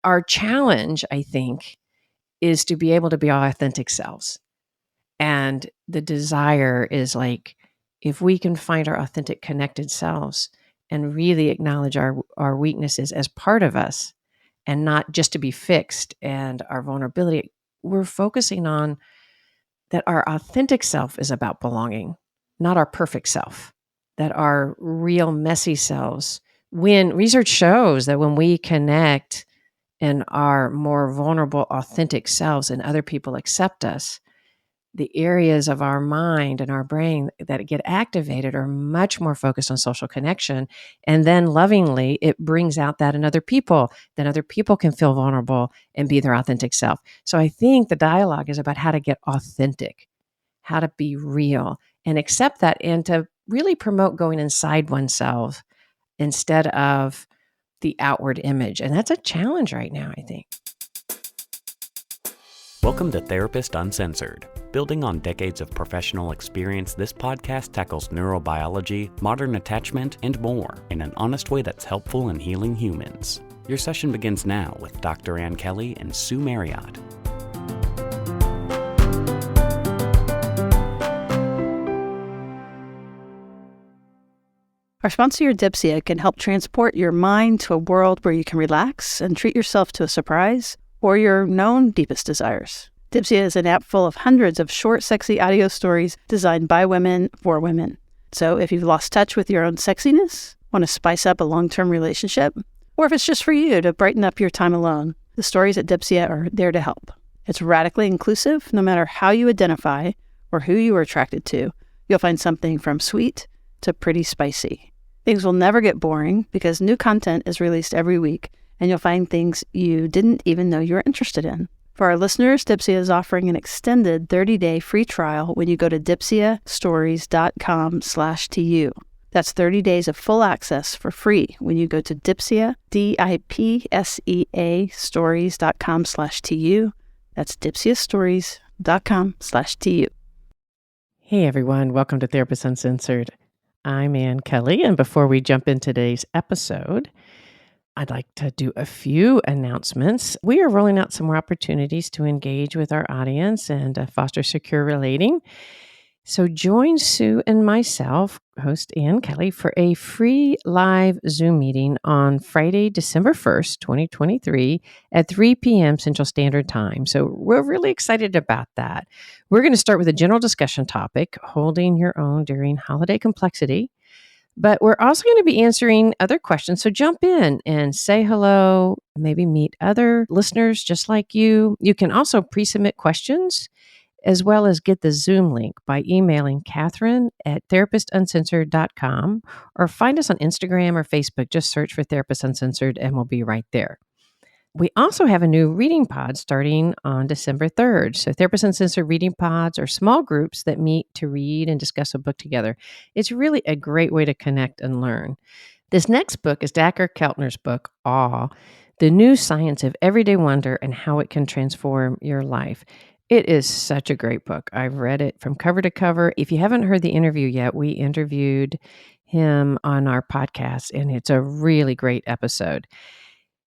our challenge, I think, is to be able to be our authentic selves. And the desire is like, if we can find our authentic connected selves and really acknowledge our weaknesses as part of us and not just to be fixed and our vulnerability, we're focusing on that our authentic self is about belonging, not our perfect self, that our real messy selves, when research shows that when we connect and are more vulnerable, authentic selves and other people accept us, the areas of our mind and our brain that get activated are much more focused on social connection. And then lovingly, it brings out that in other people. Then other people can feel vulnerable and be their authentic self. So I think the dialogue is about how to get authentic, how to be real and accept that, and to really promote going inside oneself instead of the outward image. And that's a challenge right now, I think. Welcome to Therapist Uncensored. Building on decades of professional experience, this podcast tackles neurobiology, modern attachment, and more in an honest way that's helpful in healing humans. Your session begins now with Dr. Ann Kelly and Sue Marriott. Our sponsor, Dipsia, can help transport your mind to a world where you can relax and treat yourself to a surprise or your known deepest desires. Dipsia is an app full of hundreds of short, sexy audio stories designed by women for women. So if you've lost touch with your own sexiness, want to spice up a long-term relationship, or if it's just for you to brighten up your time alone, the stories at Dipsia are there to help. It's radically inclusive. No matter how you identify or who you are attracted to, you'll find something from sweet to pretty spicy. Things will never get boring because new content is released every week, and you'll find things you didn't even know you were interested in. For our listeners, Dipsia is offering an extended 30-day free trial when you go to dipsiastories.com/tu. That's 30 days of full access for free when you go to Dipsia, DIPSEA stories.com/tu. That's dipsiastories.com/tu. Hey everyone, welcome to Therapist Uncensored. I'm Ann Kelly, and before we jump into today's episode, I'd like to do a few announcements. We are rolling out some more opportunities to engage with our audience and foster secure relating. So join Sue and myself, host Ann Kelly, for a free live Zoom meeting on Friday, December 1st, 2023 at 3 p.m. Central Standard Time. So we're really excited about that. We're going to start with a general discussion topic, holding your own during holiday complexity. But we're also going to be answering other questions. So jump in and say hello, maybe meet other listeners just like you. You can also pre-submit questions as well as get the Zoom link by emailing Catherine at therapistuncensored.com or find us on Instagram or Facebook. Just search for Therapist Uncensored and we'll be right there. We also have a new reading pod starting on December 3rd. So Therapist Uncensored reading pods are small groups that meet to read and discuss a book together. It's really a great way to connect and learn. This next book is Dacher Keltner's book, Awe, The New Science of Everyday Wonder and How It Can Transform Your Life. It is such a great book. I've read it from cover to cover. If you haven't heard the interview yet, we interviewed him on our podcast, and it's a really great episode.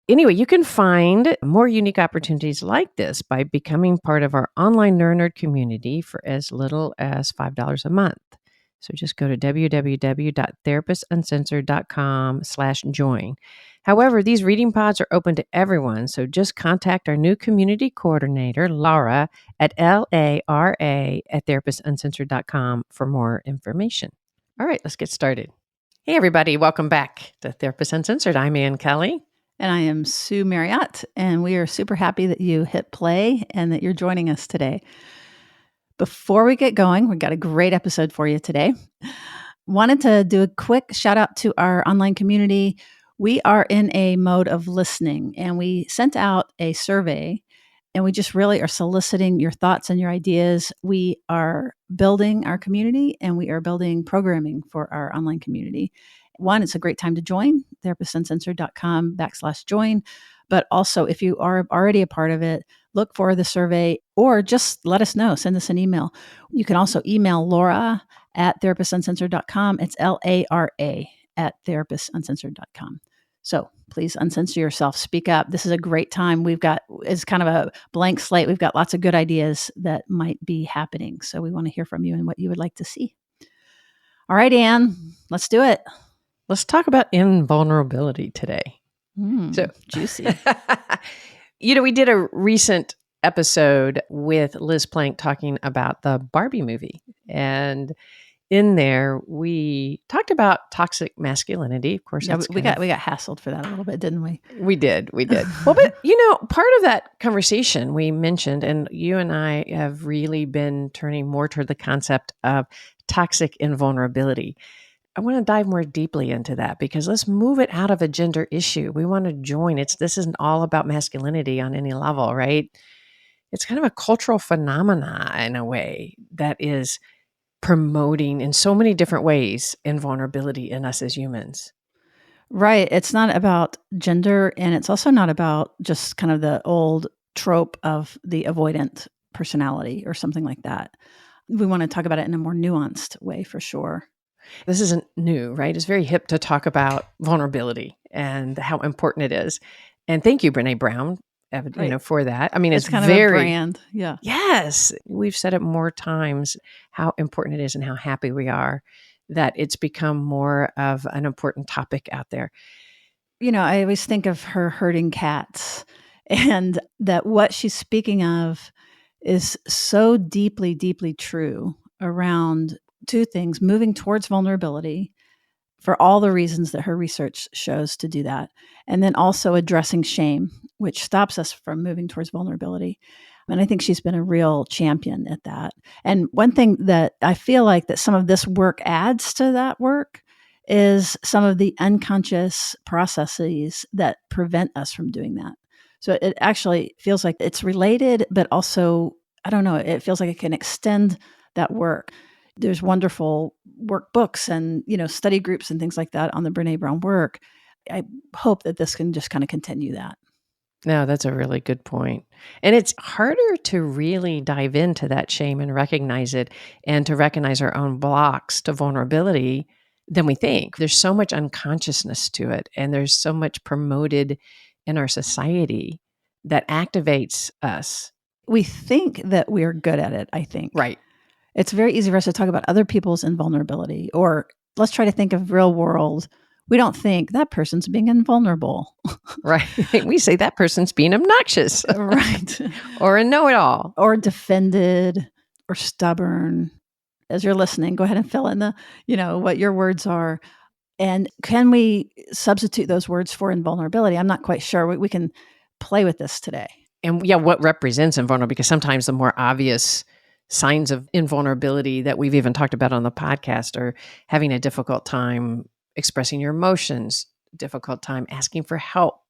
Anyway, you can find more unique opportunities like this by becoming part of our online NeuroNerd community for as little as $5 a month. So just go to www.therapistuncensored.com/join. However, these reading pods are open to everyone, so just contact our new community coordinator, Laura, at LARA@therapistuncensored.com for more information. All right, let's get started. Hey, everybody. Welcome back to Therapist Uncensored. I'm Ann Kelly. And I am Sue Marriott, and we are super happy that you hit play and that you're joining us today. Before we get going, we've got a great episode for you today. Wanted to do a quick shout out to our online community. We are in a mode of listening, and we sent out a survey, and we just really are soliciting your thoughts and your ideas. We are building our community, and we are building programming for our online community. One, it's a great time to join, therapistuncensored.com/join. But also, if you are already a part of it, look for the survey or just let us know. Send us an email. You can also email Laura at therapistuncensored.com. It's LARA at therapistuncensored.com. So please uncensor yourself, speak up. This is a great time. It's kind of a blank slate. We've got lots of good ideas that might be happening. So we want to hear from you and what you would like to see. All right, Anne, let's do it. Let's talk about invulnerability today. Juicy. We did a recent episode with Liz Plank talking about the Barbie movie. And in there, we talked about toxic masculinity. Of course, Yeah, we got hassled for that a little bit, didn't we? We did. Well, but part of that conversation we mentioned, and you and I have really been turning more toward the concept of toxic invulnerability. I want to dive more deeply into that because let's move it out of a gender issue. We want to join. This isn't all about masculinity on any level, right? It's kind of a cultural phenomena in a way that is promoting in so many different ways invulnerability in us as humans. Right. It's not about gender, and it's also not about just kind of the old trope of the avoidant personality or something like that. We want to talk about it in a more nuanced way for sure. This isn't new, right? It's very hip to talk about vulnerability and how important it is. And thank you, Brene Brown, for that. I mean, it's kind very, of a brand. Yeah. Yes. We've said it more times, how important it is and how happy we are that it's become more of an important topic out there. I always think of her herding cats, and that what she's speaking of is so deeply, deeply true around two things: moving towards vulnerability for all the reasons that her research shows to do that, and then also addressing shame, which stops us from moving towards vulnerability. And I think she's been a real champion at that. And one thing that I feel like that some of this work adds to that work is some of the unconscious processes that prevent us from doing that. So it actually feels like it's related, but also, I don't know, it feels like it can extend that work. There's wonderful workbooks and, study groups and things like that on the Brene Brown work. I hope that this can just kind of continue that. No, that's a really good point. And it's harder to really dive into that shame and recognize it and to recognize our own blocks to vulnerability than we think. There's so much unconsciousness to it, and there's so much promoted in our society that activates us. We think that we're good at it, I think. Right. It's very easy for us to talk about other people's invulnerability, or let's try to think of real world. We don't think that person's being invulnerable. Right. We say that person's being obnoxious. Right. Or a know-it-all. Or defended or stubborn. As you're listening, go ahead and fill in the, what your words are. And can we substitute those words for invulnerability? I'm not quite sure. We can play with this today. And yeah, what represents invulnerability? Because sometimes the more obvious signs of invulnerability that we've even talked about on the podcast are having a difficult time expressing your emotions, difficult time asking for help,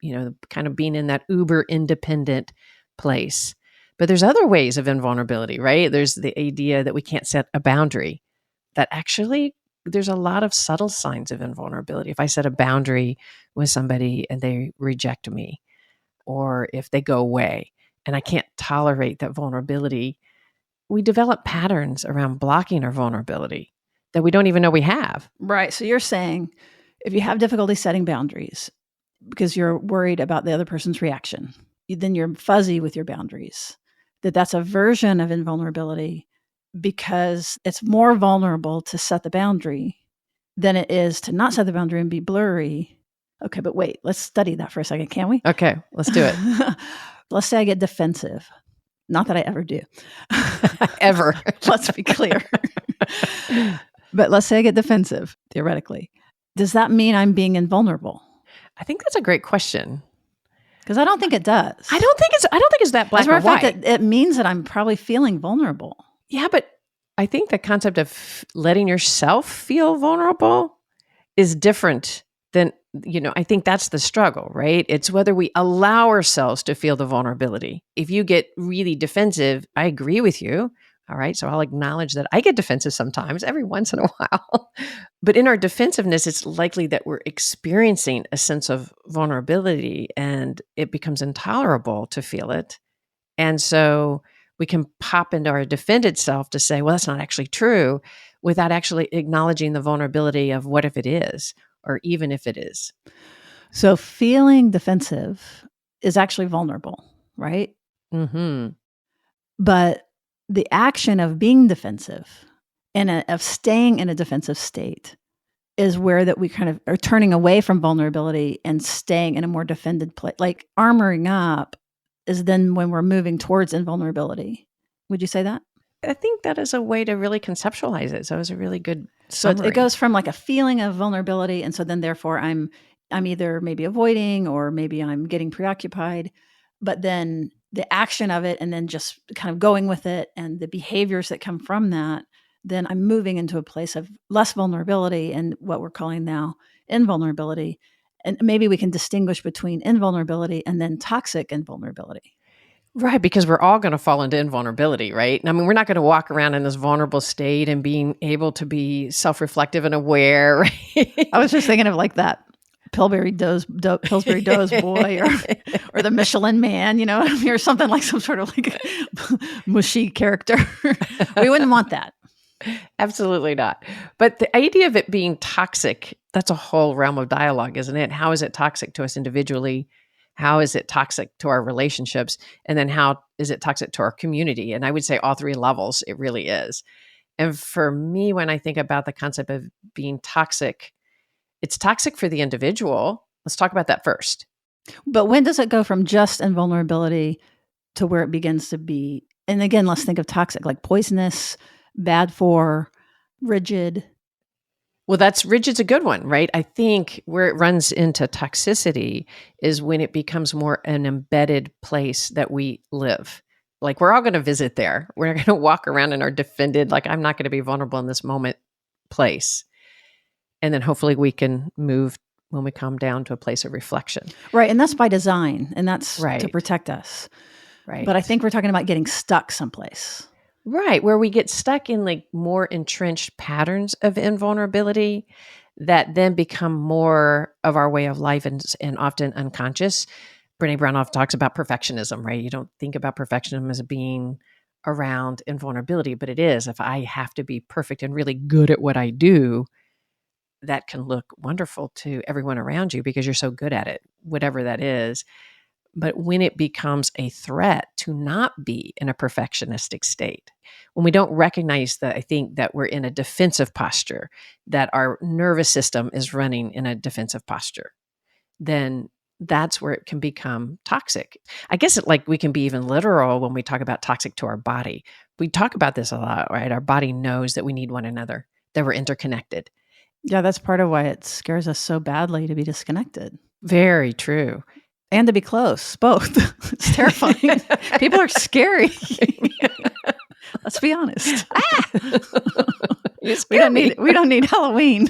kind of being in that uber independent place. But there's other ways of invulnerability, right? There's the idea that we can't set a boundary, that actually there's a lot of subtle signs of invulnerability. If I set a boundary with somebody and they reject me, or if they go away and I can't tolerate that vulnerability, we develop patterns around blocking our vulnerability that we don't even know we have. Right. So you're saying if you have difficulty setting boundaries because you're worried about the other person's reaction, then you're fuzzy with your boundaries, that's a version of invulnerability because it's more vulnerable to set the boundary than it is to not set the boundary and be blurry. Okay, but wait, let's study that for a second, can we? Okay, let's do it. Let's say I get defensive. Not that I ever do. Ever. Let's be clear. But let's say I get defensive, theoretically. Does that mean I'm being invulnerable? I think that's a great question. Because I don't think it does. I don't think it's that black or white. It means that I'm probably feeling vulnerable. Yeah, but I think the concept of letting yourself feel vulnerable is different than, I think that's the struggle, right? It's whether we allow ourselves to feel the vulnerability. If you get really defensive, I agree with you. All right. So I'll acknowledge that I get defensive sometimes, every once in a while. But in our defensiveness, it's likely that we're experiencing a sense of vulnerability and it becomes intolerable to feel it. And so we can pop into our defended self to say, well, that's not actually true, without actually acknowledging the vulnerability of what if it is, or even if it is. So feeling defensive is actually vulnerable, right? Mhm. But the action of being defensive and of staying in a defensive state is where that we kind of are turning away from vulnerability and staying in a more defended place. Like armoring up is then when we're moving towards invulnerability. Would you say that? I think that is a way to really conceptualize it. So it was a really good So it summary. goes from like a feeling of vulnerability, and so then therefore I'm either maybe avoiding or maybe I'm getting preoccupied, but then the action of it and then just kind of going with it and the behaviors that come from that, then I'm moving into a place of less vulnerability and what we're calling now invulnerability. And maybe we can distinguish between invulnerability and then toxic invulnerability. Right, because we're all going to fall into invulnerability, right? I mean, we're not going to walk around in this vulnerable state and being able to be self-reflective and aware, right? I was just thinking of like that Pillsbury Dough's boy, or the Michelin Man, or something like some sort of like mushy character. We wouldn't want that. Absolutely not. But the idea of it being toxic, that's a whole realm of dialogue, isn't it? How is it toxic to us individually? How is it toxic to our relationships? And then how is it toxic to our community? And I would say all three levels, it really is. And for me, when I think about the concept of being toxic, it's toxic for the individual. Let's talk about that first. But when does it go from just invulnerability to where it begins to be? And again, let's think of toxic, like poisonous, bad for, rigid. Well, that's rigid's a good one, right? I think where it runs into toxicity is when it becomes more an embedded place that we live. Like we're all going to visit there. We're going to walk around in our defended, like I'm not going to be vulnerable in this moment place. And then hopefully we can move when we come down to a place of reflection. Right. And that's by design. And that's to Right. protect us. Right. But I think we're talking about getting stuck someplace. Right, where we get stuck in like more entrenched patterns of invulnerability that then become more of our way of life and often unconscious. Brene Brown often talks about perfectionism, right? You don't think about perfectionism as being around invulnerability, but it is. If I have to be perfect and really good at what I do, that can look wonderful to everyone around you because you're so good at it, whatever that is. But when it becomes a threat to not be in a perfectionistic state, when we don't recognize that, I think that we're in a defensive posture, that our nervous system is running in a defensive posture, then that's where it can become toxic. I guess we can be even literal when we talk about toxic to our body. We talk about this a lot, right? Our body knows that we need one another, that we're interconnected. Yeah, that's part of why it scares us so badly to be disconnected. Very true. And to be close, both. It's terrifying. People are scary. Let's be honest. We don't need Halloween.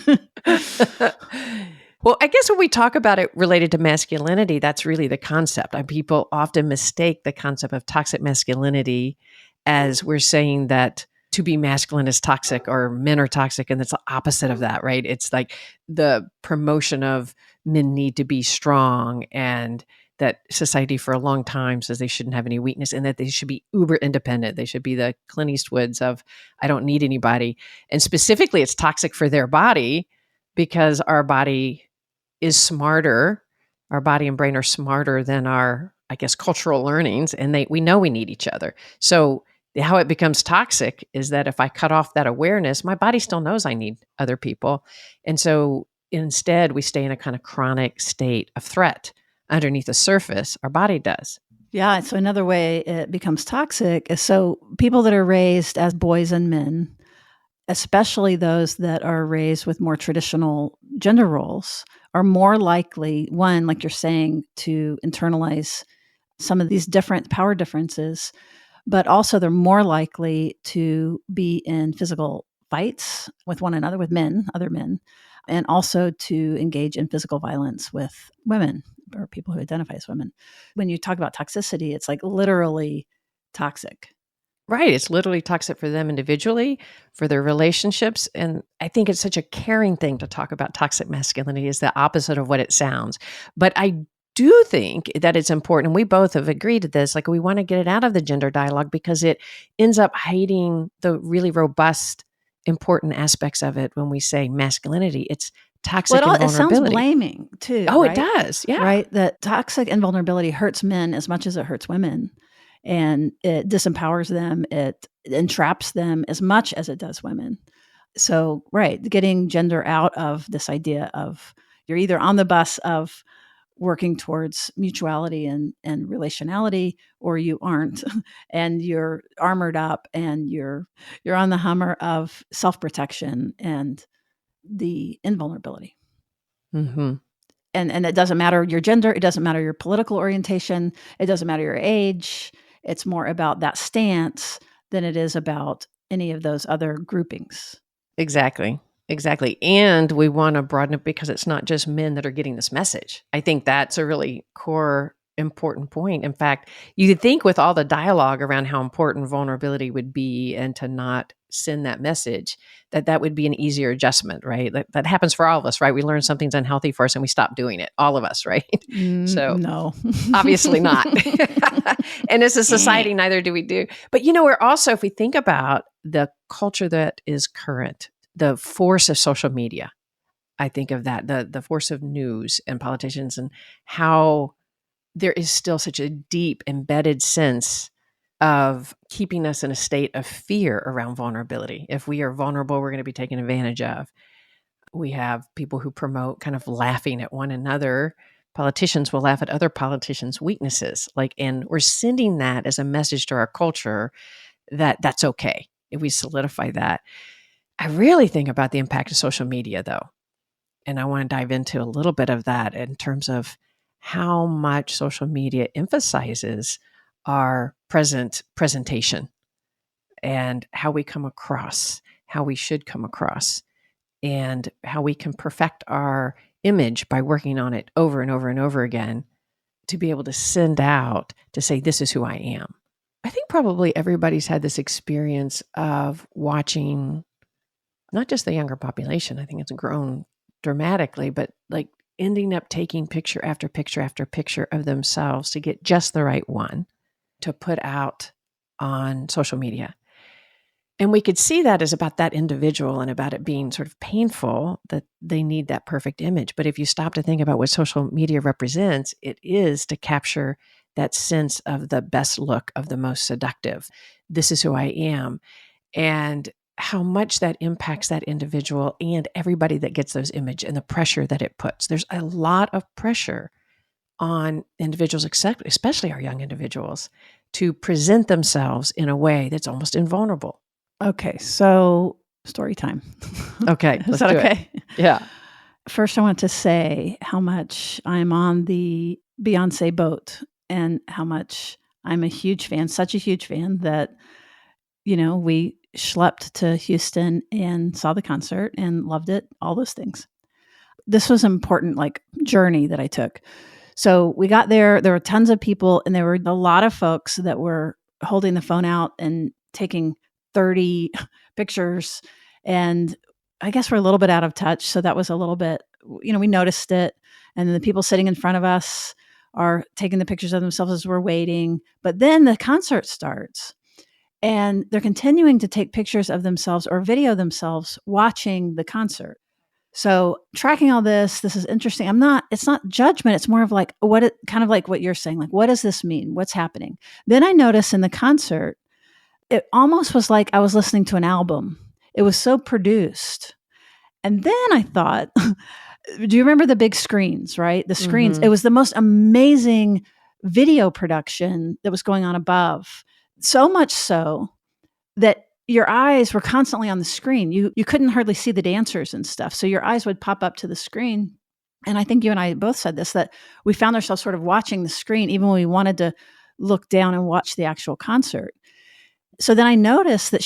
Well, I guess when we talk about it related to masculinity, that's really the concept. People often mistake the concept of toxic masculinity as we're saying that to be masculine is toxic or men are toxic, and it's the opposite of that, right? It's like the promotion of men need to be strong, and that society for a long time says they shouldn't have any weakness and that they should be uber independent. They should be the Clint Eastwoods of, I don't need anybody. And specifically, it's toxic for their body because our body is smarter. Our body and brain are smarter than our, I guess, cultural learnings, and we know we need each other. So how it becomes toxic is that if I cut off that awareness, my body still knows I need other people. And so instead, we stay in a kind of chronic state of threat. Underneath the surface, our body does. Yeah. So another way it becomes toxic is so people that are raised as boys and men, especially those that are raised with more traditional gender roles, are more likely, one, like you're saying, to internalize some of these different power differences, but also they're more likely to be in physical fights with one another, with men, other men, and also to engage in physical violence with women or people who identify as women. When you talk about toxicity, it's like literally toxic. Right. It's literally toxic for them individually, for their relationships. And I think it's such a caring thing to talk about toxic masculinity is the opposite of what it sounds. But I do think that it's important, and we both have agreed to this, like we want to get it out of the gender dialogue because it ends up hiding the really robust, important aspects of it when we say masculinity. It's toxic It sounds invulnerability. blaming too. Oh, it right? does. Yeah. Right? That toxic invulnerability hurts men as much as it hurts women. And it disempowers them. It entraps them as much as it does women. So, right, getting gender out of this idea of you're either on the bus of working towards mutuality and relationality, or you aren't, and you're armored up and you're on the Hummer of self-protection and the invulnerability. Mm-hmm. And it doesn't matter your gender, it doesn't matter your political orientation, it doesn't matter your age. It's more about that stance than it is about any of those other groupings. Exactly. Exactly. And we want to broaden it because it's not just men that are getting this message. I think that's a really core important point. In fact, you'd think with all the dialogue around how important vulnerability would be and to not send that message, that would be an easier adjustment, right? That happens for all of us, right? We learn something's unhealthy for us and we stop doing it, all of us, right? So No. obviously not. And as a society, neither do we do. But we're also, if we think about the culture that is current, the force of social media, I think of that, the force of news and politicians, and how there is still such a deep embedded sense of keeping us in a state of fear around vulnerability. If we are vulnerable, we're going to be taken advantage of. We have people who promote kind of laughing at one another. Politicians will laugh at other politicians' weaknesses. And we're sending that as a message to our culture that that's okay. If we solidify that. I really think about the impact of social media, though. And I want to dive into a little bit of that in terms of how much social media emphasizes our presentation and how we come across, how we should come across, and how we can perfect our image by working on it over and over and over again to be able to send out to say, this is who I am. I think probably everybody's had this experience of watching not just the younger population. I think it's grown dramatically, but ending up taking picture after picture after picture of themselves to get just the right one to put out on social media. And we could see that as about that individual and about it being sort of painful that they need that perfect image. But if you stop to think about what social media represents, it is to capture that sense of the best look, of the most seductive. This is who I am. And how much that impacts that individual and everybody that gets those images and the pressure that it puts. There's a lot of pressure on individuals, especially our young individuals, to present themselves in a way that's almost invulnerable. Okay, so story time. Okay, Is that okay? Yeah. First, I want to say how much I'm on the Beyonce boat and how much I'm a huge fan, such a huge fan that, we schlepped to Houston and saw the concert and loved it, all those things. This was an important journey that I took. So we got there were tons of people, and there were a lot of folks that were holding the phone out and taking 30 pictures. And I guess we're a little bit out of touch. So that was a little bit, we noticed it. And then the people sitting in front of us are taking the pictures of themselves as we're waiting. But then the concert starts and they're continuing to take pictures of themselves or video themselves watching the concert. So tracking all this is interesting. It's not judgment. It's more of kind of like what you're saying, what does this mean? What's happening? Then I noticed in the concert, it almost was like I was listening to an album. It was so produced. And then I thought, do you remember the big screens, right? The screens, Mm-hmm. It was the most amazing video production that was going on above. So much so that your eyes were constantly on the screen. You couldn't hardly see the dancers and stuff. So your eyes would pop up to the screen. And I think you and I both said this, that we found ourselves sort of watching the screen, even when we wanted to look down and watch the actual concert. So then I noticed that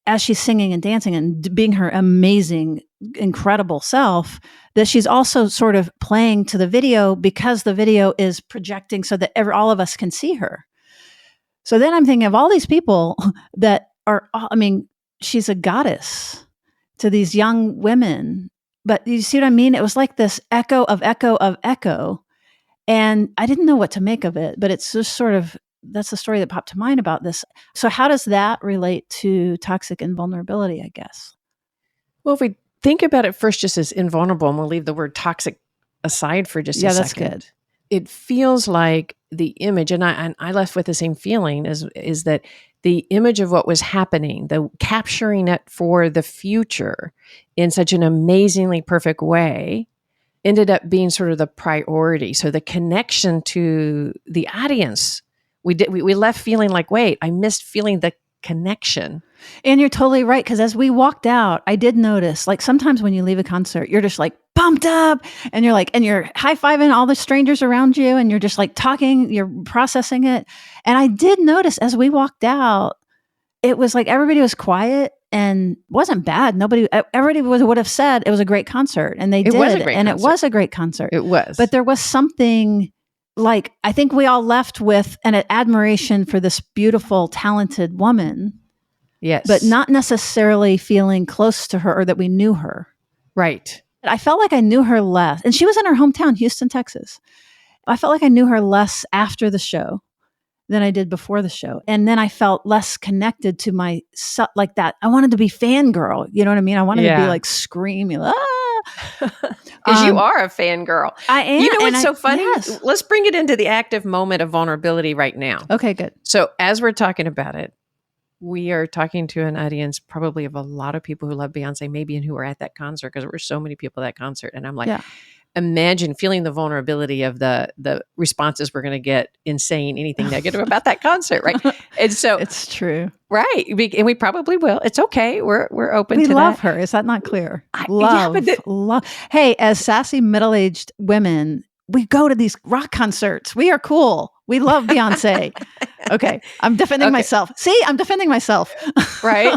as she's singing and dancing and being her amazing, incredible self, that she's also sort of playing to the video because the video is projecting so that all of us can see her. So then I'm thinking of all these people that are, she's a goddess to these young women. But you see what I mean? It was like this echo of echo of echo. And I didn't know what to make of it, but it's just sort of, that's the story that popped to mind about this. So how does that relate to toxic invulnerability, I guess? Well, if we think about it first just as invulnerable, and we'll leave the word toxic aside for just a Yeah, that's second. good. It feels like the image, and I left with the same feeling, is that the image of what was happening, the capturing it for the future in such an amazingly perfect way, ended up being sort of the priority. So the connection to the audience, we left feeling like, wait, I missed feeling the connection. And you're totally right. Because as we walked out, I did notice, like, sometimes when you leave a concert, you're just like pumped up and you're high-fiving all the strangers around you and you're just like talking, you're processing it. And I did notice as we walked out, it was like everybody was quiet and wasn't bad. Everybody would have said it was a great concert, and they did. Was a great and concert. It was a great concert. It was. But there was something, like, I think we all left with an admiration for this beautiful, talented woman. Yes. But not necessarily feeling close to her or that we knew her. Right. I felt like I knew her less. And she was in her hometown, Houston, Texas. I felt like I knew her less after the show than I did before the show. And then I felt less connected to like that. I wanted to be fangirl. You know what I mean? I wanted to be like screaming, because you are a fangirl. I am. You know what's so funny? Yes. Let's bring it into the active moment of vulnerability right now. Okay, good. So as we're talking about it, we are talking to an audience probably of a lot of people who love Beyonce, maybe, and who were at that concert, because there were so many people at that concert. And I'm like, imagine feeling the vulnerability of the responses we're going to get in saying anything negative about that concert, right? And so it's true, right? And we probably will. It's okay. We're open to that. We love her. Is that not clear? Love. Hey, as sassy middle-aged women, we go to these rock concerts. We are cool. We love Beyonce. Okay. I'm defending myself. See, I'm defending myself. Right.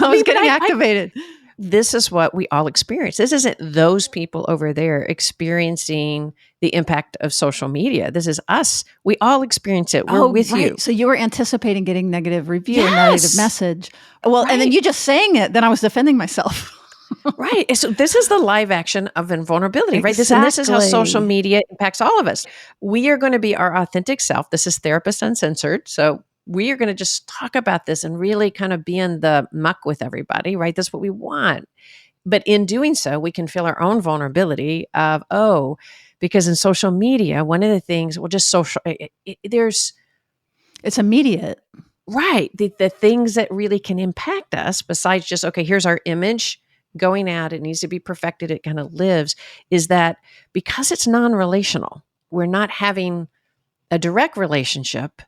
I was getting activated. This is what we all experience. This isn't those people over there experiencing the impact of social media. This is us. We all experience it. We're with you. So you were anticipating getting negative review and negative message. Well, and then you just saying it, then I was defending myself. Right. So this is the live action of invulnerability, right? Exactly. This is how social media impacts all of us. We are going to be our authentic self. This is Therapist Uncensored. So we are going to just talk about this and really kind of be in the muck with everybody, right? That's what we want. But in doing so, we can feel our own vulnerability of, because in social media, one of the things, it's immediate. Right. The things that really can impact us, besides just, okay, here's our image going out, it needs to be perfected, it kind of lives, is that because it's non-relational, we're not having a direct relationship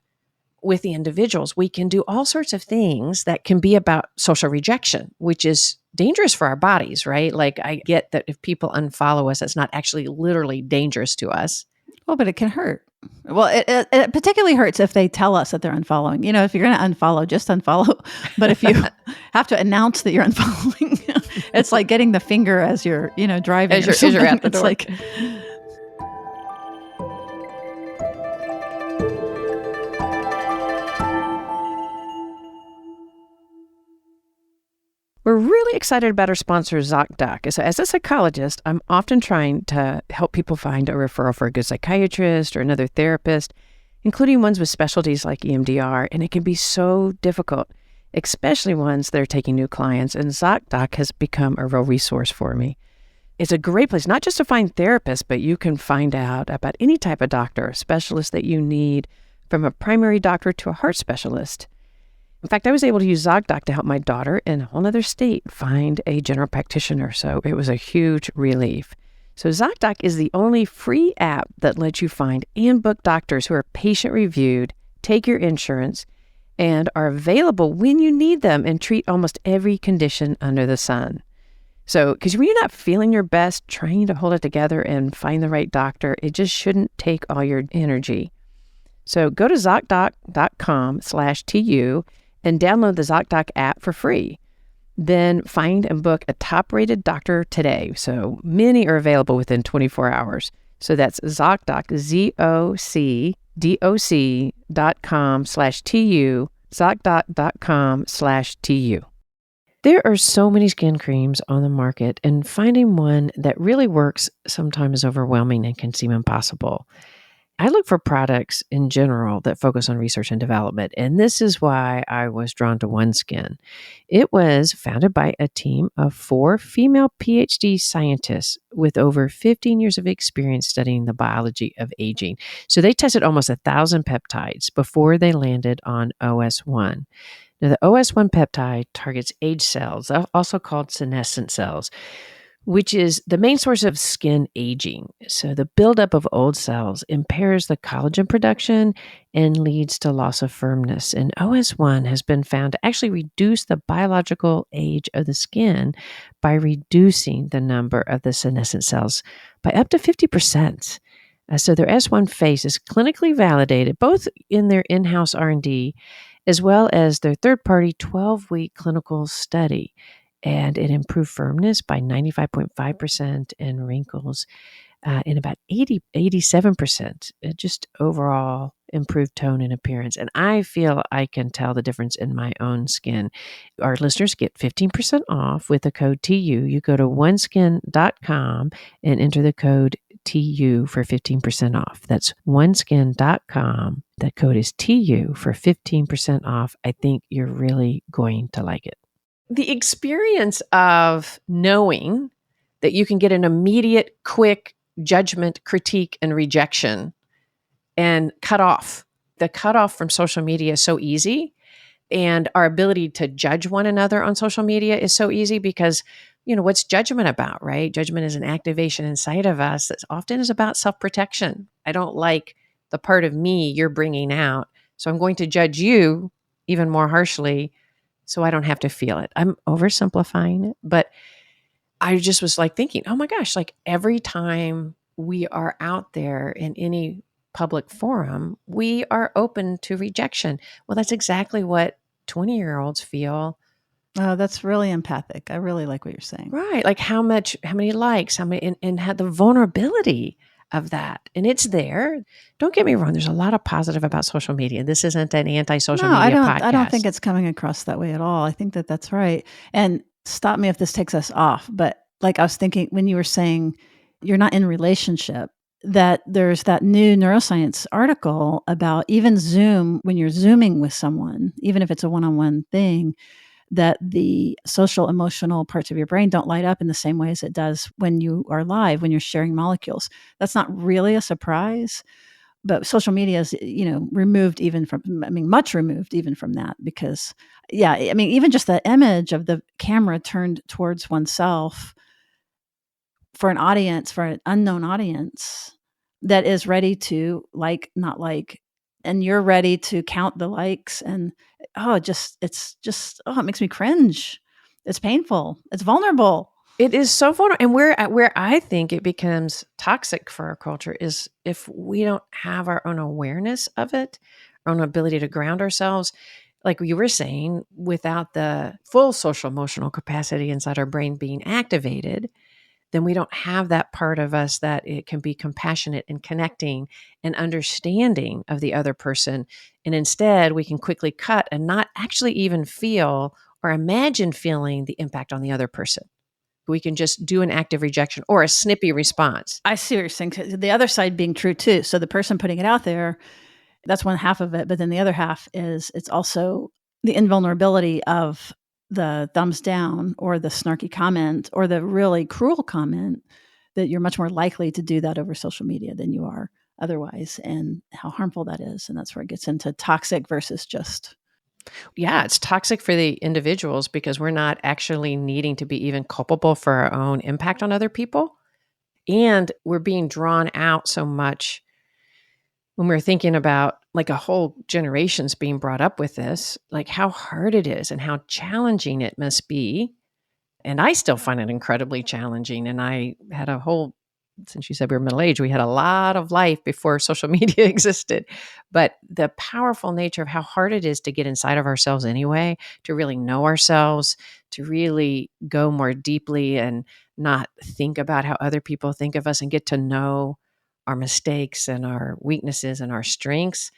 with the individuals, we can do all sorts of things that can be about social rejection, which is dangerous for our bodies, right? Like, I get that if people unfollow us, it's not actually literally dangerous to us. Well, but it can hurt. Well, it particularly hurts if they tell us that they're unfollowing. You know, if you're going to unfollow, just unfollow. But if you have to announce that you're unfollowing, it's like getting the finger as you're, driving. As you're at the door. It's like... We're really excited about our sponsor, ZocDoc. So as a psychologist, I'm often trying to help people find a referral for a good psychiatrist or another therapist, including ones with specialties like EMDR, and it can be so difficult, especially ones that are taking new clients, and ZocDoc has become a real resource for me. It's a great place, not just to find therapists, but you can find out about any type of doctor or specialist that you need, from a primary doctor to a heart specialist. In fact, I was able to use ZocDoc to help my daughter in a whole other state find a general practitioner, so it was a huge relief. So ZocDoc is the only free app that lets you find and book doctors who are patient-reviewed, take your insurance, and are available when you need them and treat almost every condition under the sun. So, because when you're not feeling your best, trying to hold it together and find the right doctor, it just shouldn't take all your energy. So go to ZocDoc.com/TU and download the ZocDoc app for free. Then find and book a top-rated doctor today. So many are available within 24 hours. So that's ZocDoc, ZocDoc.com/TU, ZocDoc.com/TU. There are so many skin creams on the market, and finding one that really works sometimes is overwhelming and can seem impossible. I look for products in general that focus on research and development, and this is why I was drawn to OneSkin. It was founded by a team of 4 female PhD scientists with over 15 years of experience studying the biology of aging. So they tested almost 1,000 peptides before they landed on OS1. Now, the OS1 peptide targets age cells, also called senescent cells, which is the main source of skin aging. So the buildup of old cells impairs the collagen production and leads to loss of firmness. And OS1 has been found to actually reduce the biological age of the skin by reducing the number of the senescent cells by up to 50%. So their S1 face is clinically validated both in their in-house R&D as well as their third-party 12-week clinical study, and it improved firmness by 95.5% and wrinkles in about 87%. It just overall improved tone and appearance. And I feel I can tell the difference in my own skin. Our listeners get 15% off with the code TU. You go to oneskin.com and enter the code TU for 15% off. That's oneskin.com. That code is TU for 15% off. I think you're really going to like it. The experience of knowing that you can get an immediate, quick judgment, critique, and rejection and cut off. The cutoff from social media is so easy. And our ability to judge one another on social media is so easy because, what's judgment about, right? Judgment is an activation inside of us that often is about self-protection. I don't like the part of me you're bringing out, so I'm going to judge you even more harshly so I don't have to feel it. I'm oversimplifying it, but I just was like thinking, oh my gosh, like every time we are out there in any public forum, we are open to rejection. Well, that's exactly what 20-year-olds feel. Oh, that's really empathic. I really like what you're saying. Right. Like how many likes, how many, and how the vulnerability of that. And it's there. Don't get me wrong. There's a lot of positive about social media. This isn't an anti-social No, media podcast. I don't think it's coming across that way at all. I think that that's right. And stop me if this takes us off, but like I was thinking when you were saying you're not in relationship, that there's that new neuroscience article about even Zoom, when you're Zooming with someone, even if it's a one-on-one thing, that the social emotional parts of your brain don't light up in the same way as it does when you are live, when you're sharing molecules. That's not really a surprise, but social media is, removed even from, much removed even from that, because even just the image of the camera turned towards oneself for an audience, for an unknown audience that is ready to like, not like, and you're ready to count the likes, and it makes me cringe. It's painful. It's vulnerable. It is so vulnerable. And where I think it becomes toxic for our culture is if we don't have our own awareness of it, our own ability to ground ourselves. Like you were saying, without the full social emotional capacity inside our brain being activated, then we don't have that part of us that it can be compassionate and connecting and understanding of the other person. And instead, we can quickly cut and not actually even feel or imagine feeling the impact on the other person. We can just do an active rejection or a snippy response. I see what you're saying. The other side being true too. So the person putting it out there, that's one half of it. But then the other half is it's also the invulnerability of the thumbs down or the snarky comment or the really cruel comment, that you're much more likely to do that over social media than you are otherwise, and how harmful that is. And that's where it gets into toxic versus just. Yeah, it's toxic for the individuals because we're not actually needing to be even culpable for our own impact on other people. And we're being drawn out so much when we're thinking about like a whole generation's being brought up with this, like how hard it is and how challenging it must be. And I still find it incredibly challenging. And I had since you said we were middle-aged, we had a lot of life before social media existed. But the powerful nature of how hard it is to get inside of ourselves anyway, to really know ourselves, to really go more deeply and not think about how other people think of us and get to know our mistakes and our weaknesses and our strengths.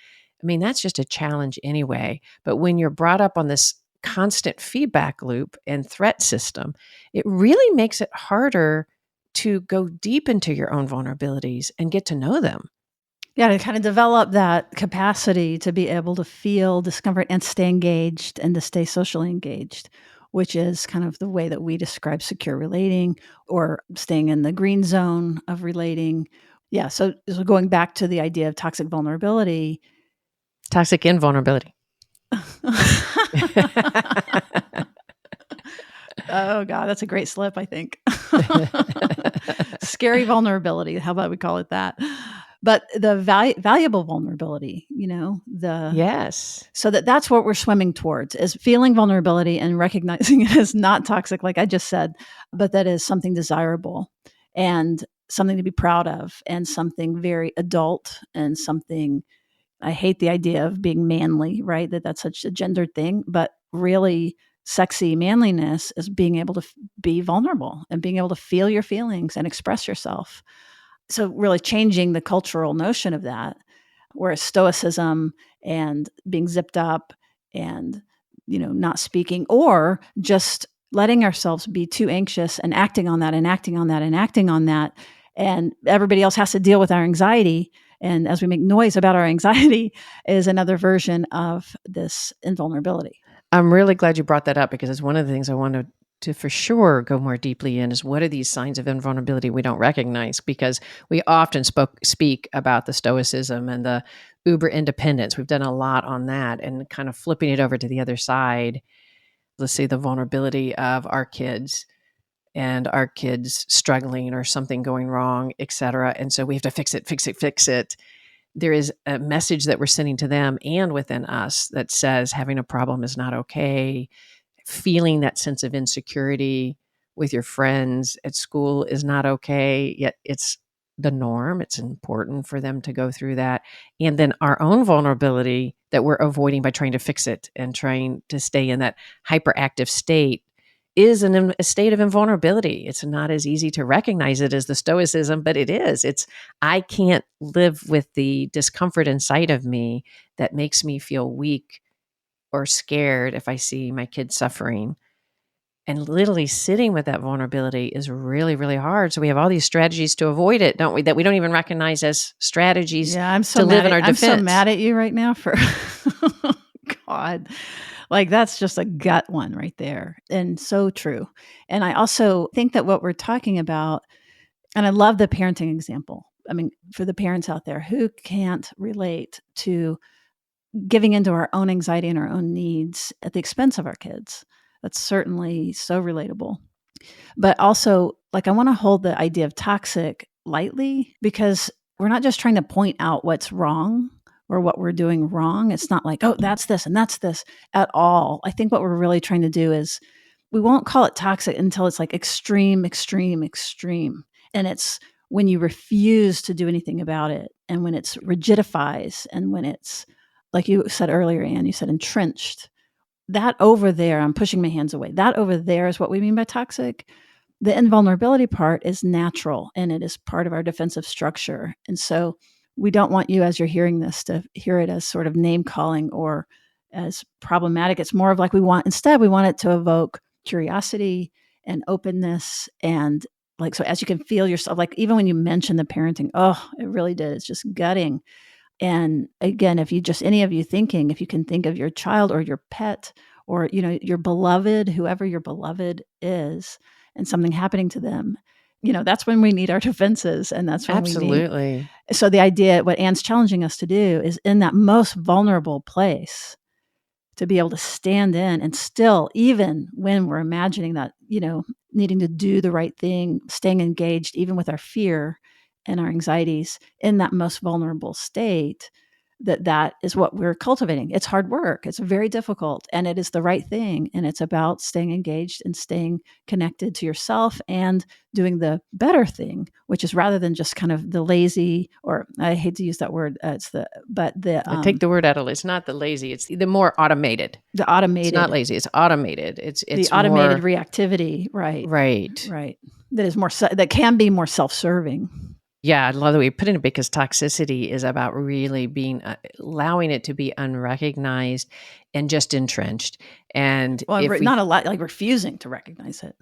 I mean, that's just a challenge anyway. But when you're brought up on this constant feedback loop and threat system, it really makes it harder to go deep into your own vulnerabilities and get to know them. Yeah, to kind of develop that capacity to be able to feel discomfort and stay engaged and to stay socially engaged, which is kind of the way that we describe secure relating or staying in the green zone of relating. Yeah, so going back to the idea of toxic vulnerability. Toxic invulnerability. Oh, God, that's a great slip, I think. Scary vulnerability. How about we call it that? But the valuable vulnerability, Yes. so that's what we're swimming towards is feeling vulnerability and recognizing it as not toxic, like I just said, but that is something desirable and something to be proud of and something very adult and something. I hate the idea of being manly, right? That's such a gendered thing, but really sexy manliness is being able to be vulnerable and being able to feel your feelings and express yourself. So really changing the cultural notion of that, whereas stoicism and being zipped up and, not speaking or just letting ourselves be too anxious and acting on that and acting on that and acting on that. And everybody else has to deal with our anxiety. And as we make noise about our anxiety is another version of this invulnerability. I'm really glad you brought that up because it's one of the things I wanted to for sure go more deeply in is what are these signs of invulnerability we don't recognize? Because we often speak about the stoicism and the uber independence. We've done a lot on that and kind of flipping it over to the other side. Let's say the vulnerability of our kids and our kids struggling or something going wrong, et cetera. And so we have to fix it, fix it, fix it. There is a message that we're sending to them and within us that says having a problem is not okay. Feeling that sense of insecurity with your friends at school is not okay, yet it's the norm. It's important for them to go through that. And then our own vulnerability that we're avoiding by trying to fix it and trying to stay in that hyperactive state is a state of invulnerability. It's not as easy to recognize it as the stoicism, but it is. I can't live with the discomfort inside of me that makes me feel weak or scared if I see my kid suffering. And literally sitting with that vulnerability is really, really hard. So we have all these strategies to avoid it, don't we? That we don't even recognize as strategies Yeah, to live in our I'm so defense. mad at you right now for God. Like that's just a gut one right there. And so true. And I also think that what we're talking about, and I love the parenting example. I mean, for the parents out there who can't relate to giving into our own anxiety and our own needs at the expense of our kids. That's certainly so relatable. But also, like, I want to hold the idea of toxic lightly because we're not just trying to point out what's wrong or what we're doing wrong. It's not like, oh, that's this and that's this at all. I think what we're really trying to do is we won't call it toxic until it's like extreme, extreme, extreme. And it's when you refuse to do anything about it and when it's rigidifies and when it's, like you said earlier, Anne, you said entrenched. That over there, I'm pushing my hands away. That over there is what we mean by toxic. The invulnerability part is natural and it is part of our defensive structure. And so we don't want you, as you're hearing this, to hear it as sort of name calling or as problematic. It's more of like we want it to evoke curiosity and openness. And like, so as you can feel yourself, like even when you mention the parenting, oh, it really did. It's just gutting. And again, if you just, any of you thinking, if you can think of your child or your pet or, your beloved, whoever your beloved is, and something happening to them, that's when we need our defenses. And that's when we need. Absolutely. So the idea, what Anne's challenging us to do is in that most vulnerable place to be able to stand in and still, even when we're imagining that, needing to do the right thing, staying engaged, even with our fear and our anxieties in that most vulnerable state, that is what we're cultivating. It's hard work. It's very difficult and it is the right thing. And it's about staying engaged and staying connected to yourself and doing the better thing, which is rather than just kind of the lazy, or I hate to use that word. I take the word out of it. It's not the lazy. It's the more automated. the automated, It's not lazy. It's automated. It's the automated more, reactivity. Right. right. Right. That is more, that can be more self-serving. Yeah, I love the way you put it because toxicity is about really being allowing it to be unrecognized and just entrenched. And Well, if we, not a lot, like refusing to recognize it.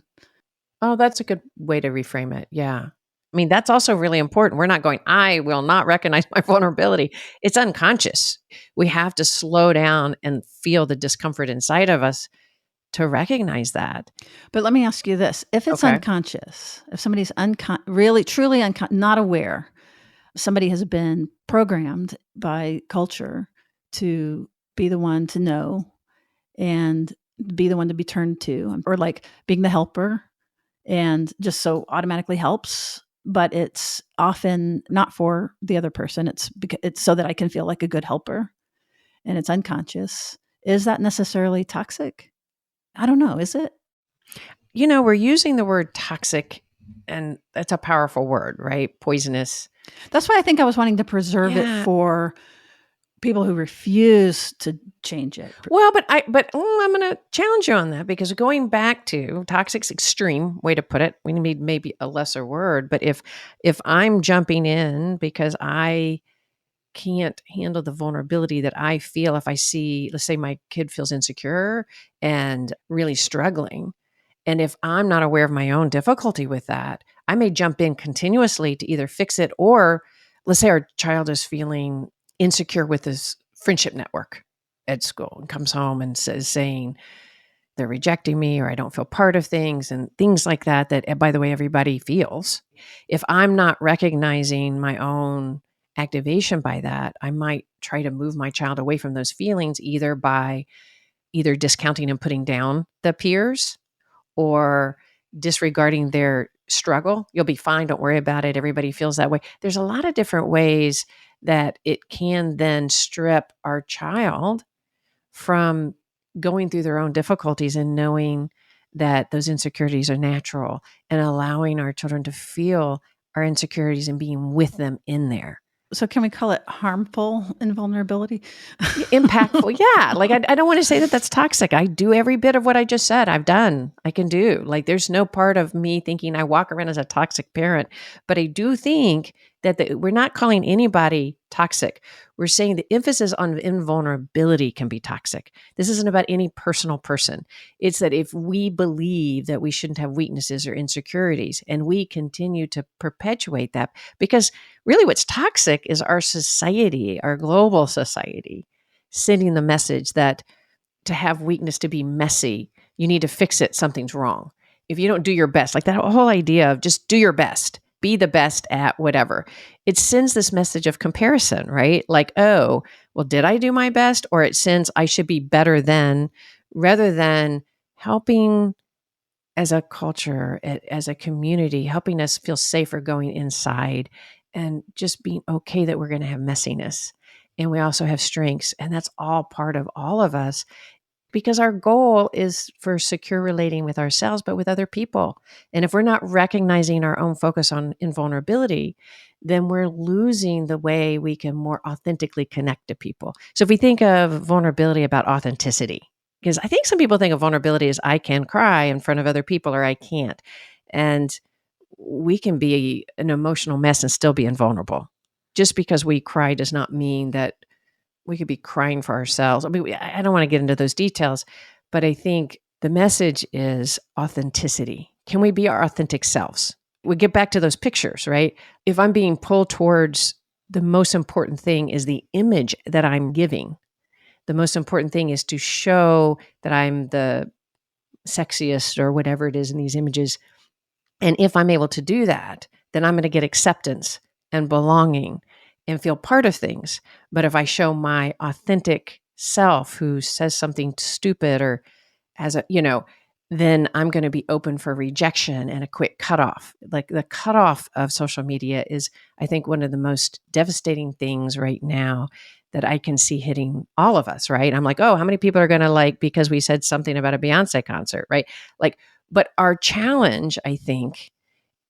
oh, that's a good way to reframe it. Yeah. I mean, that's also really important. We're not going, I will not recognize my vulnerability. It's unconscious. We have to slow down and feel the discomfort inside of us to recognize that. But let me ask you this. If it's Okay. unconscious, if somebody's really, truly not aware, somebody has been programmed by culture to be the one to know and be the one to be turned to, or like being the helper, and just so automatically helps, but it's often not for the other person. It's so that I can feel like a good helper, and it's unconscious. Is that necessarily toxic? I don't know. Is it? We're using the word toxic, and that's a powerful word, right? Poisonous. That's why I think I was wanting to preserve it Yeah. for people who refuse to change it. Well, I'm going to challenge you on that, because going back to toxic's extreme way to put it, we need maybe a lesser word. But if I'm jumping in because I can't handle the vulnerability that I feel if I see, let's say my kid feels insecure and really struggling, and if I'm not aware of my own difficulty with that, I may jump in continuously to either fix it, or let's say our child is feeling insecure with his friendship network at school and comes home and saying they're rejecting me, or I don't feel part of things, and things like that, by the way, everybody feels. If I'm not recognizing my own activation by that, I might try to move my child away from those feelings, either by either discounting and putting down the peers, or disregarding their struggle. You'll be fine. Don't worry about it. Everybody feels that way. There's a lot of different ways that it can then strip our child from going through their own difficulties and knowing that those insecurities are natural, and allowing our children to feel our insecurities and being with them in there. So can we call it harmful invulnerability? Impactful. Yeah. Like, I don't want to say that that's toxic. I do every bit of what I just said. I can do. Like, there's no part of me thinking I walk around as a toxic parent, but I do think that we're not calling anybody toxic. We're saying the emphasis on invulnerability can be toxic. This isn't about any personal person. It's that if we believe that we shouldn't have weaknesses or insecurities, and we continue to perpetuate that, because really what's toxic is our society, our global society, sending the message that to have weakness, to be messy, you need to fix it, something's wrong. If you don't do your best, like that whole idea of just do your best, be the best at whatever, it sends this message of comparison, right? Like, oh, well, did I do my best? Or it sends, I should be better than, rather than helping as a culture, as a community, helping us feel safer going inside, and just being okay that we're going to have messiness. And we also have strengths. And that's all part of all of us, because our goal is for secure relating with ourselves, but with other people. And if we're not recognizing our own focus on invulnerability, then we're losing the way we can more authentically connect to people. So if we think of vulnerability about authenticity, because I think some people think of vulnerability as I can cry in front of other people, or I can't. And we can be an emotional mess and still be invulnerable. Just because we cry does not mean that we could be crying for ourselves. I mean, I don't want to get into those details, but I think the message is authenticity. Can we be our authentic selves? We get back to those pictures, right? If I'm being pulled towards, the most important thing is the image that I'm giving. The most important thing is to show that I'm the sexiest or whatever it is in these images. And if I'm able to do that, then I'm going to get acceptance and belonging and feel part of things. But if I show my authentic self, who says something stupid or then I'm going to be open for rejection and a quick cutoff. Like, the cutoff of social media is, I think, one of the most devastating things right now that I can see hitting all of us, right? I'm like, oh, how many people are going to like, because we said something about a Beyonce concert, right? Like, but our challenge, I think,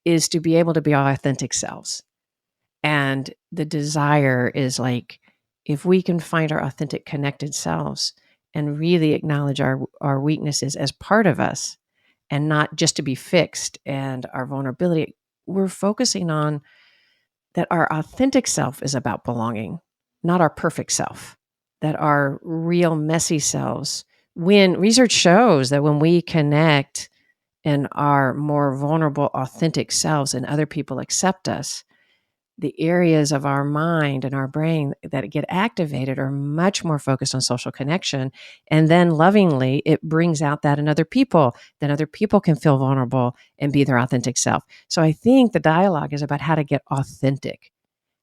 is to be able to be our authentic selves. And the desire is, like, if we can find our authentic connected selves and really acknowledge our weaknesses as part of us, and not just to be fixed, and our vulnerability, we're focusing on that our authentic self is about belonging, not our perfect self, that our real messy selves, when research shows that when we connect and our more vulnerable, authentic selves and other people accept us, the areas of our mind and our brain that get activated are much more focused on social connection. And then lovingly, it brings out that in other people. Then other people can feel vulnerable and be their authentic self. So I think the dialogue is about how to get authentic,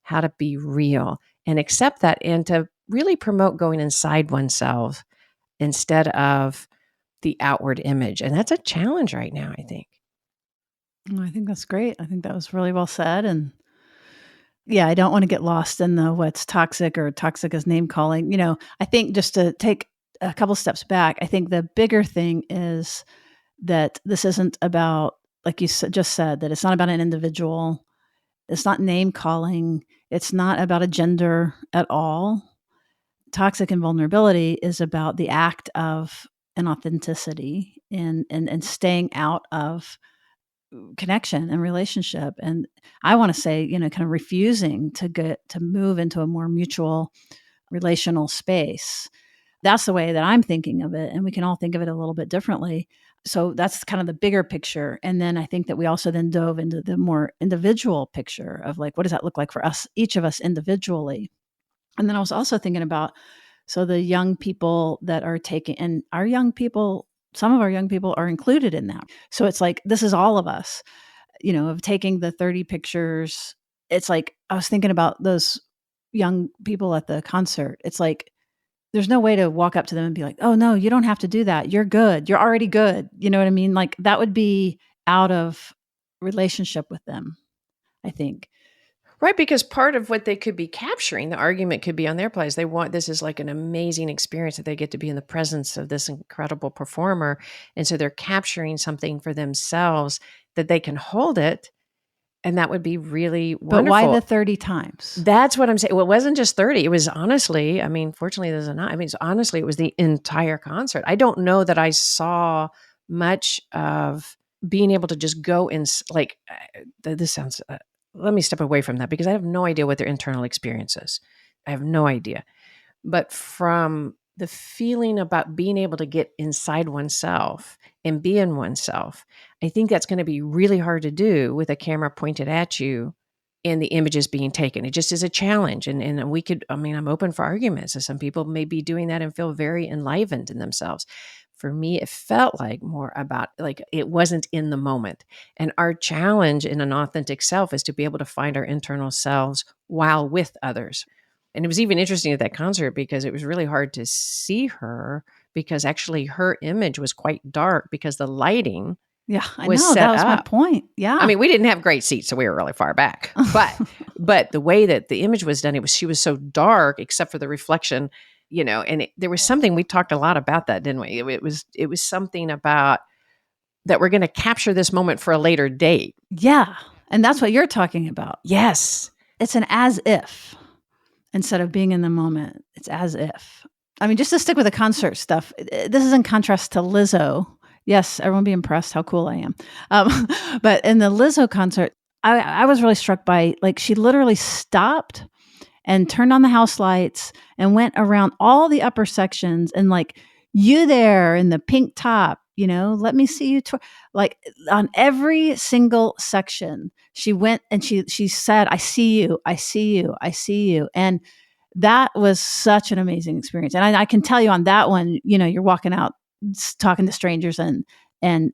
how to be real and accept that, and to really promote going inside oneself instead of the outward image. And that's a challenge right now, I think. I think that's great. I think that was really well said. And yeah, I don't want to get lost in the what's toxic or toxic as name calling. I think just to take a couple steps back, I think the bigger thing is that this isn't about, like you just said, that it's not about an individual. It's not name calling. It's not about a gender at all. Toxic invulnerability is about the act of an authenticity and staying out of connection and relationship. And I want to say, kind of refusing to move into a more mutual relational space. That's the way that I'm thinking of it. And we can all think of it a little bit differently. So that's kind of the bigger picture. And then I think that we also then dove into the more individual picture of like, what does that look like for us, each of us individually? And then I was also thinking about, so the young people that are taking, and our young people, some of our young people are included in that. So it's like, this is all of us, of taking the 30 pictures. It's like, I was thinking about those young people at the concert. It's like, there's no way to walk up to them and be like, oh, no, you don't have to do that. You're good. You're already good. You know what I mean? Like that would be out of relationship with them, I think. Right, because part of what they could be capturing, the argument could be on their place. This is like an amazing experience that they get to be in the presence of this incredible performer. And so they're capturing something for themselves that they can hold it. And that would be really wonderful. But why the 30 times? That's what I'm saying. Well, it wasn't just 30. It was honestly, fortunately, honestly, it was the entire concert. I don't know that I saw much of being able to just go in, like, this sounds, let me step away from that because I have no idea what their internal experience is. I have no idea. But from the feeling about being able to get inside oneself and be in oneself, I think that's going to be really hard to do with a camera pointed at you and the images being taken. It just is a challenge. And we could, I'm open for arguments. So some people may be doing that and feel very enlivened in themselves. For me, it felt like more about like it wasn't in the moment. And our challenge in an authentic self is to be able to find our internal selves while with others. And it was even interesting at that concert because it was really hard to see her because actually her image was quite dark because the lighting was set that was up. my point. Yeah. We didn't have great seats, so we were really far back. But the way that the image was done, she was so dark except for the reflection, and there was something, we talked a lot about that, didn't we? It was something about that we're going to capture this moment for a later date. Yeah. And that's what you're talking about. Yes. It's an as if instead of being in the moment. It's as if. Just to stick with the concert stuff, this is in contrast to Lizzo. Yes, everyone be impressed how cool I am. But in the Lizzo concert, I was really struck by, like, she literally stopped and turned on the house lights and went around all the upper sections and like, you there in the pink top, let me see you. Like on every single section, she went and she said, I see you, I see you, I see you. And that was such an amazing experience. And I can tell you on that one, you're walking out talking to strangers and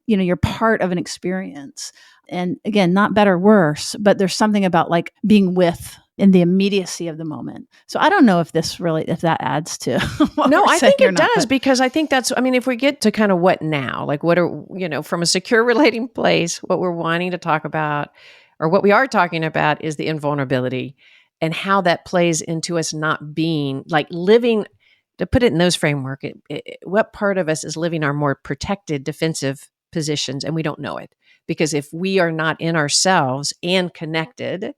you're part of an experience. And again, not better, worse, but there's something about like being with in the immediacy of the moment. So I don't know if that adds to what No, we're I saying think or it not, does but because I think that's, if we get to kind of what now, like what are, from a secure relating place, what we're wanting to talk about or what we are talking about is the invulnerability and how that plays into us not being like living, to put it in those framework, what part of us is living our more protected defensive positions and we don't know it. Because if we are not in ourselves and connected,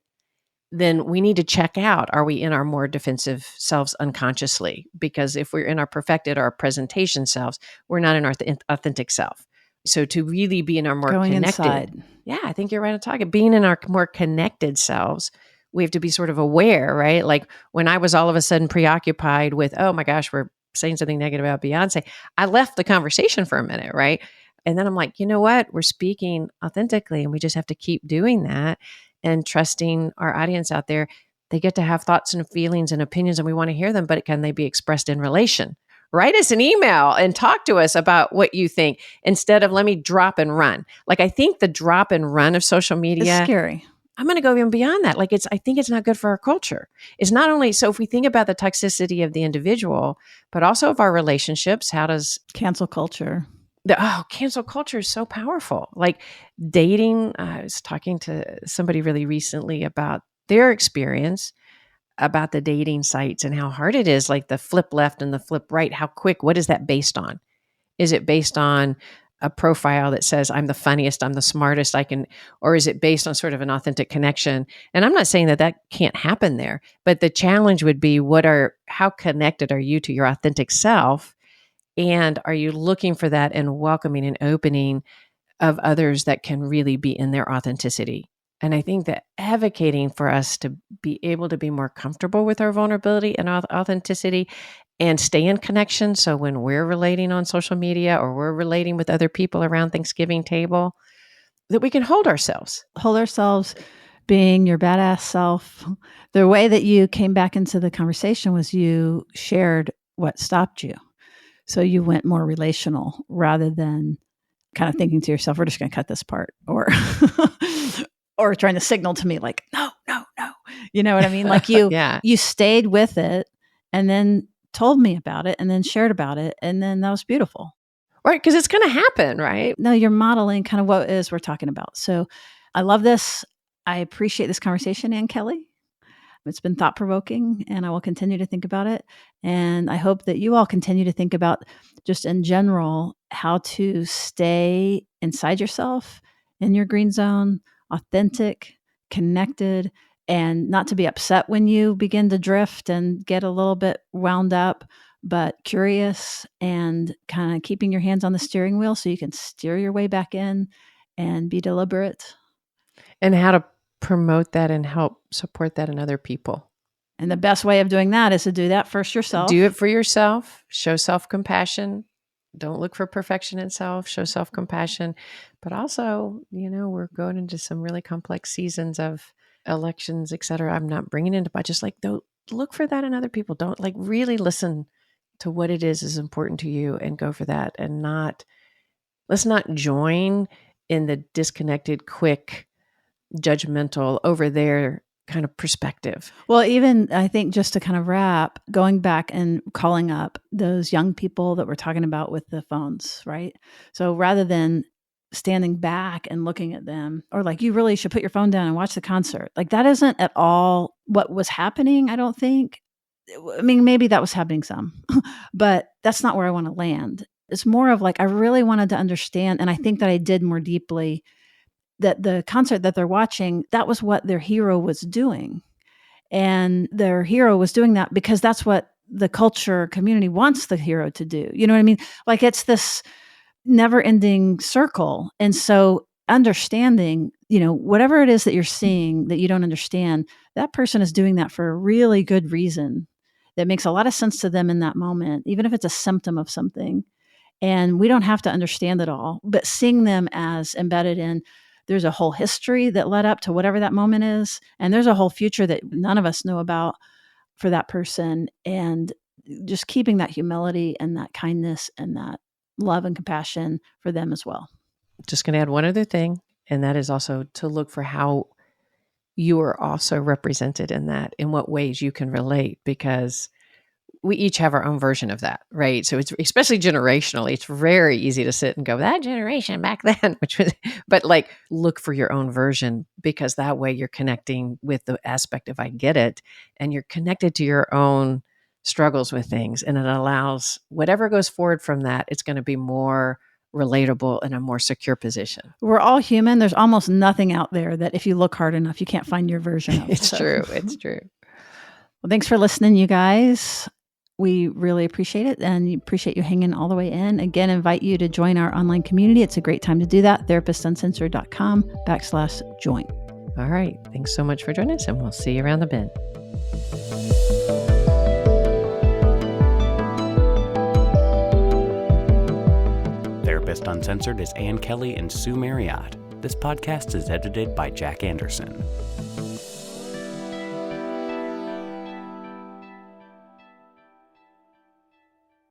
then we need to check out, are we in our more defensive selves unconsciously? Because if we're in our perfected or our presentation selves, we're not in our authentic self. So to really be in our more going connected, inside. yeah, I think you're right on target. Being in our more connected selves, we have to be sort of aware, right? Like when I was all of a sudden preoccupied with, oh my gosh, we're saying something negative about Beyonce, I left the conversation for a minute, right? And then I'm like, you know what? We're speaking authentically, and we just have to keep doing that and trusting our audience out there. They get to have thoughts and feelings and opinions, and we want to hear them, but can they be expressed in relation? Write us an email and talk to us about what you think instead of let me drop and run. Like, I think the drop and run of social It's media, scary. I'm going to go even beyond that. Like, I think it's not good for our culture. It's not only, so if we think about the toxicity of the individual, but also of our relationships, how does Cancel culture. cancel culture is so powerful. Like dating, I was talking to somebody really recently about their experience about the dating sites and how hard it is, like the flip left and the flip right. How quick, what is that based on? Is it based on a profile that says I'm the funniest, I'm the smartest I can, or is it based on sort of an authentic connection? And I'm not saying that that can't happen there, but the challenge would be how connected are you to your authentic self? And are you looking for that and welcoming and opening of others that can really be in their authenticity? And I think that advocating for us to be able to be more comfortable with our vulnerability and authenticity and stay in connection. So when we're relating on social media or we're relating with other people around Thanksgiving table, that we can hold ourselves. Hold ourselves, being your badass self. The way that you came back into the conversation was you shared what stopped you. So you went more relational rather than kind of thinking to yourself, we're just going to cut this part, or or trying to signal to me like, no, no, no. You know what I mean? Like Yeah. you stayed with it and then told me about it and then shared about it. And then that was beautiful. Right. Because it's going to happen, right? No, you're modeling kind of what it is we're talking about. So I love this. I appreciate this conversation, Ann Kelly. It's been thought provoking, and I will continue to think about it. And I hope that you all continue to think about, just in general, how to stay inside yourself, in your green zone, authentic, connected, and not to be upset when you begin to drift and get a little bit wound up, but curious and kind of keeping your hands on the steering wheel so you can steer your way back in and be deliberate. And how to promote that and help support that in other people. And the best way of doing that is to do that first yourself. Do it for yourself. Show self-compassion. Don't look for perfection in self. Show self-compassion. But also, we're going into some really complex seasons of elections, et cetera. I'm not bringing into, but just like, don't look for that in other people. Don't really listen to what it is important to you and go for that. And let's not join in the disconnected, quick, judgmental over there kind of perspective. Well, even I think, just to kind of wrap, going back and calling up those young people that we're talking about with the phones, right? So rather than standing back and looking at them, or like, you really should put your phone down and watch the concert, like that isn't at all what was happening, I don't think. I mean, maybe that was happening some, but that's not where I want to land. It's more of like, I really wanted to understand, and I think that I did more deeply, that the concert that they're watching, that was what their hero was doing. And their hero was doing that because that's what the culture community wants the hero to do. You know what I mean? Like, it's this never ending circle. And so understanding, whatever it is that you're seeing that you don't understand, that person is doing that for a really good reason that makes a lot of sense to them in that moment, even if it's a symptom of something. And we don't have to understand it all, but seeing them as embedded in, there's a whole history that led up to whatever that moment is. And there's a whole future that none of us know about for that person. And just keeping that humility and that kindness and that love and compassion for them as well. Just going to add one other thing, and that is also to look for how you are also represented in that, in what ways you can relate, because we each have our own version of that, right? So it's, especially generationally, it's very easy to sit and go, that generation back then, but like, look for your own version, because that way you're connecting with the aspect of I get it, and you're connected to your own struggles with things. And it allows whatever goes forward from that, it's going to be more relatable in a more secure position. We're all human. There's almost nothing out there that if you look hard enough, you can't find your version of. It's true. It's true. Well, thanks for listening, you guys. We really appreciate it, and appreciate you hanging all the way in. Again, invite you to join our online community. It's a great time to do that. TherapistUncensored.com/join. All right. Thanks so much for joining us, and we'll see you around the bend. Therapist Uncensored is Ann Kelly and Sue Marriott. This podcast is edited by Jack Anderson.